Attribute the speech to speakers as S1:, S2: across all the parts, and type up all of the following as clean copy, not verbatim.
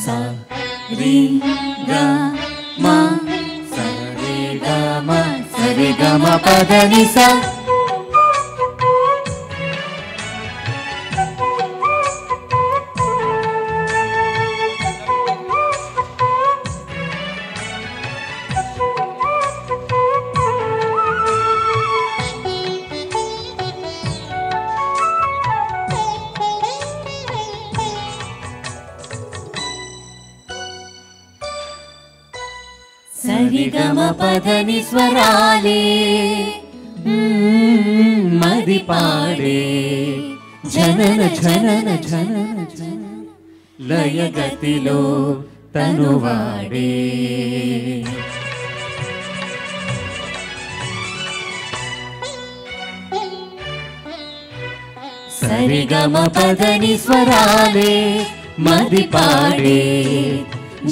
S1: sa ri ga ma sa ri ga ma sa ri ga ma pa da ni sa. సరిగమ పదని స్వరాలే మది పాడే జనన జనన జనన జన లయగతిలో తనువాడే. సరిగమ పదని స్వరాలే మది పాడే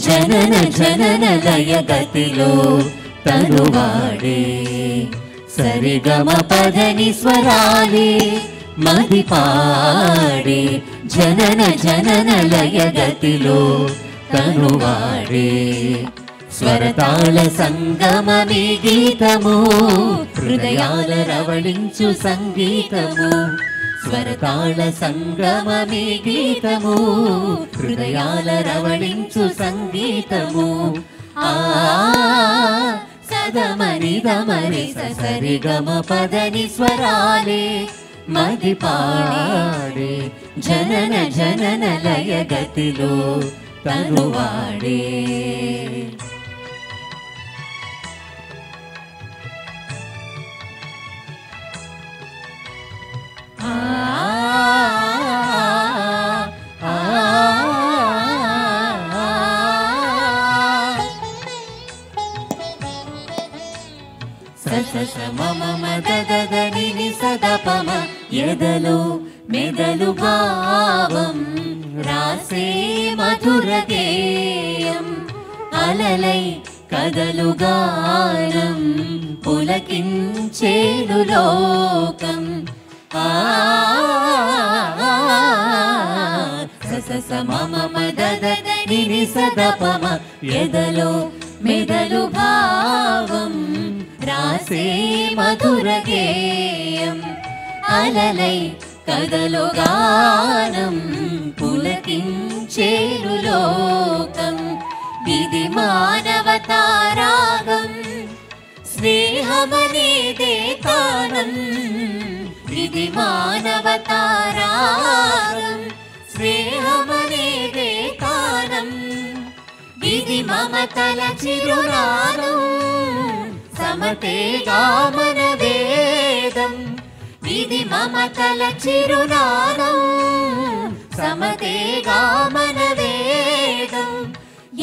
S1: జనన జనన లయగతిలో తనువాడే. సరిగమ పదని స్వరాలే మది పాడే జనన జనన లయగతిలో తనువాడే. స్వరతాళ సంగమమే గీతము హృదయాల రవళించు సంగీతము. స్వరతాళ సంగమమే గీతము హృదయాల రవళించు సంగీతము. ఆ సదమని దమని సరిగమ పదని స్వరాలే మది పాడే జనన జనన లయగతిలో తనువాడే. సదపమ ఎదలో మెదలు భావం రాసే మధుర గేయం. అలలై కదలు గానం పులకించేడు లోకం. సస మమ మదద నిని సదపమ ఎదలో మెదలు భావం రాసే మధుర గేయం. అలలై కదలు గానం పులకించేడు లోకం. ఇది మానవతారాగం స్నేహమనేదే తానం. ఇది మానవతారాగం స్నేహమనేదే తానం. ఇది మమతల చిరునాదం సమతేగా మన వేదం. ఇది మమతల చిరునాదం సమతేగా మన వేదం.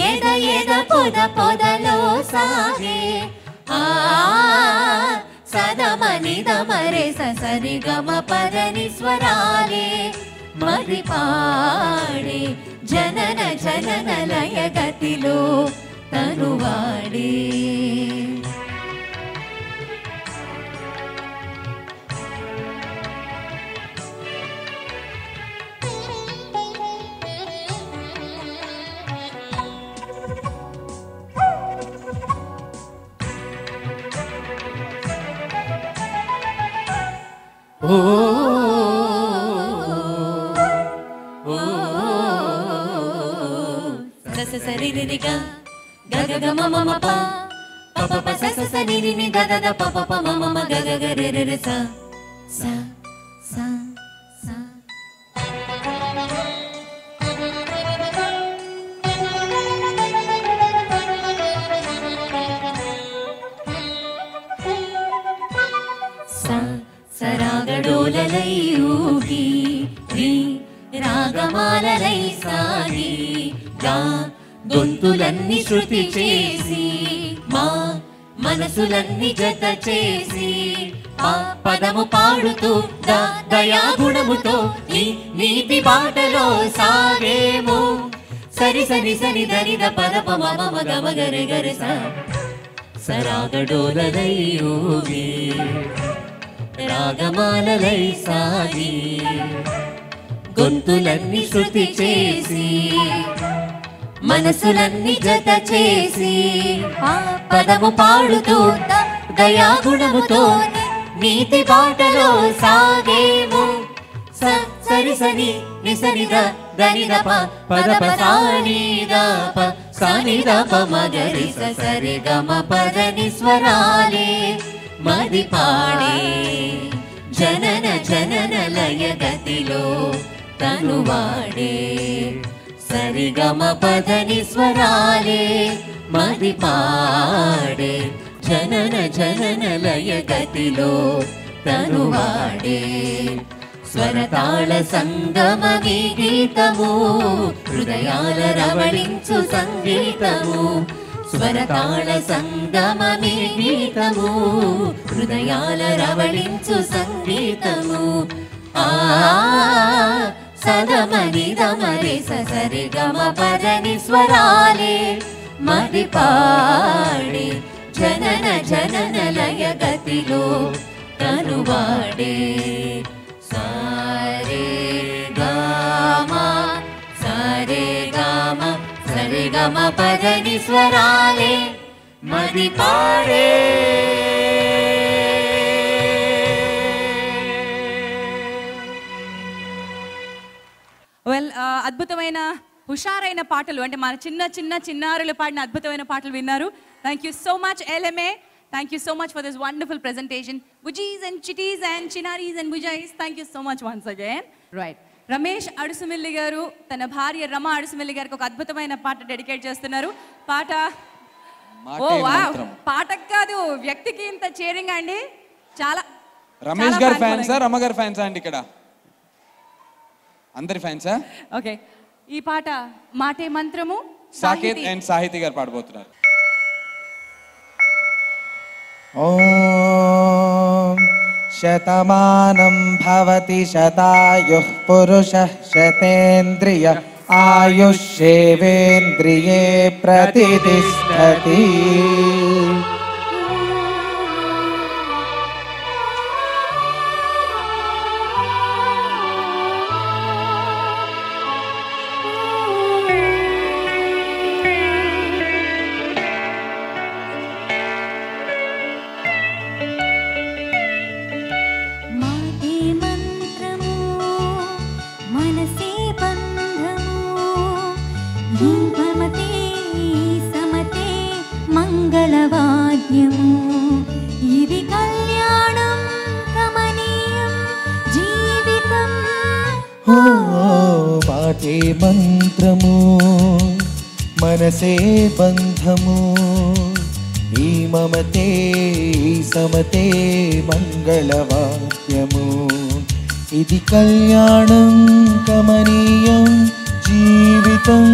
S1: ఎద ఎద పొద పొదలో సాగే ఆ సదమని దమరే సరిగమ పదని స్వరాలే మది పాడే జనన జనన లయగతిలో తనువాడే. ఓ సస సరి రి గ గ గ మ మ ప ప ప స స ని ని ని ద ద ద ప ప ప మ మ గ గ గ రి రి రి స స స స. సరాగడోలలై ఊగి రి రాగమాలలై సాగి గా గొంతులన్నీ శృతి చేసి మా మనసులన్నీ జత చేసి ఆ పదము పాడుతూ దయా గుణముతో ఈ నీతి బాటలో సాగేము. సరి సరి సరి దరిద పద పమ మమ గమ గరి గరి స. సరాగడోలలై ఊగి రాగమాలలై సాగి గొంతులన్నీ శృతి చేసి మనసులన్నీ జత చేసి పదము పాడుతూ దయాగుణముతో నీతి బాటలో సాగేము సరి సని నిసనిద దనిదప పదప సానిదప సానిదప మగరి సరి గమ పదని స్వరాలే మది పాడే జనన జనన లయ గతిలో తనువాడే సరిగమ పదని స్వరాలే మది పాడే జనన జనన లయ గతిలో తనువాడే స్వరతాళ సంగమీ గీతము హృదయాల రవళించు సంగీతము స్వరతాళ సంగమీ గీతము హృదయాల రవళించు సంగీతము ఆ సదమని దమరి సరి గమ పదని స్వరాలే మది పాడే జనన జనన లయ గతిలో తనువాడే సరే గమ సరి గమ పదని స్వరాలే మది పాడే
S2: అద్భుతమైన హుషారైన పాటలు అంటే మన చిన్నారులు పాడిన అద్భుతమైన పాటలు విన్నారు. Thank you so much LMA. Thank you so much for this wonderful presentation. Bujis and Chitties and Chinaris and Bujais, thank you so much once again. Right. Ramesh Adusumilli గారు తన భార్య రమ అడుసుమిల్లి గారికి ఒక అద్భుతమైన పాట డెడికేట్ చేస్తున్నారు. పాట పాటకు కాదు వ్యక్తికి ఇంత చేరింగ్ అండి. చాలా
S3: రమేష్ గారి ఫ్యాన్సా రమ గారి ఫ్యాన్సా అండి ఇక్కడ అందరి ఫ్యాన్సా?
S2: ఓకే, ఈ పాట మాటే మంత్రము
S3: సాకేత్ అండ్ సాహితి గారు పాడబోతున్నారు.
S4: ఓం శతమానం భవతి శతాయుః పురుషః శతేంద్రియ ఆయుష్యేవేంద్రియే ప్రతిష్ఠతి.
S1: ఇది కళ్యాణం కమనీయం జీవితం.
S4: మాటే మంత్రము మనసే బంధము ఈ మమతే సమతే మంగళవాద్యము. ఇది కళ్యాణం కమనీయం జీవితం.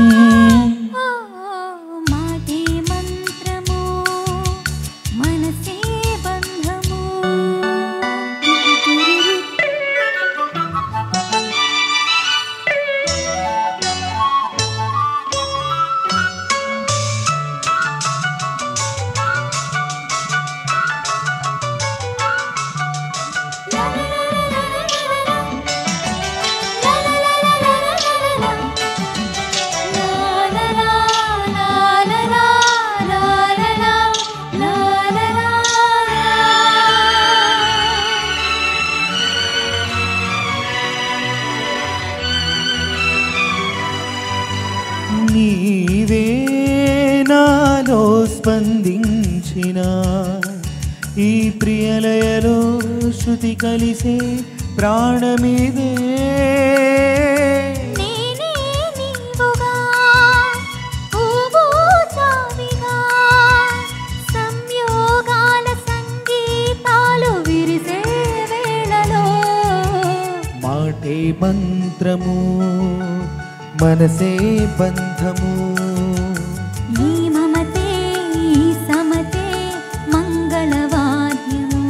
S4: నీవే నాలో స్పందించిన ఈ ప్రియలయలో శృతి కలిసే ప్రాణమిదే.
S1: సంయోగాల సంగీతాలు విరిసే వేళలో
S4: మాటే మంత్రము మనసే బంధము
S1: ఈ మమతే ఈ సమతే మంగళవాద్యము.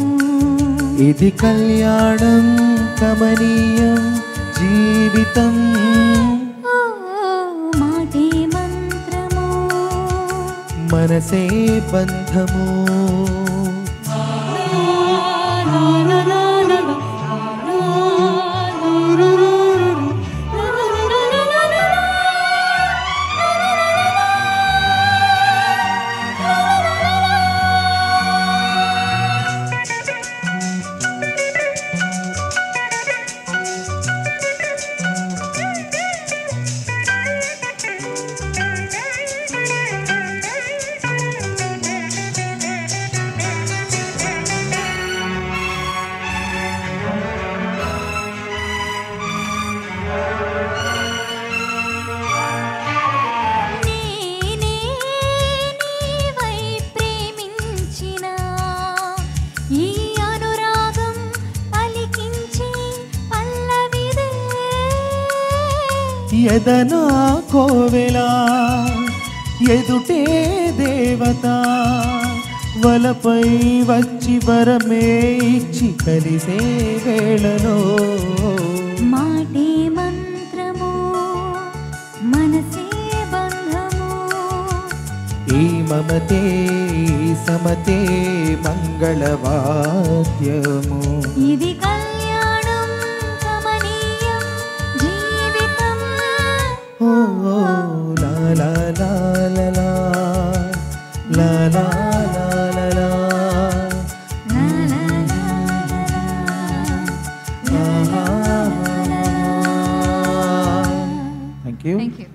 S4: ఇది కళ్యాణం కమనీయం జీవితం.
S1: మాటే మంత్రము
S4: మనసే బంధము. ఎదనా కోవెలా ఎదుటే దేవత వలపై వచ్చి వరమే ఇచ్చి కలిసే వేళలో
S1: మాటే మంత్రము మనసే బంధము
S4: ఈ మమతే సమతే మంగళవాద్యము
S1: ఇది కళ్యాణం కమనీయం జీవితం
S4: ఓ లా లా లా లా లా లా లా లా లా థ్యాంక్ యూ
S2: థ్యాంక్ యూ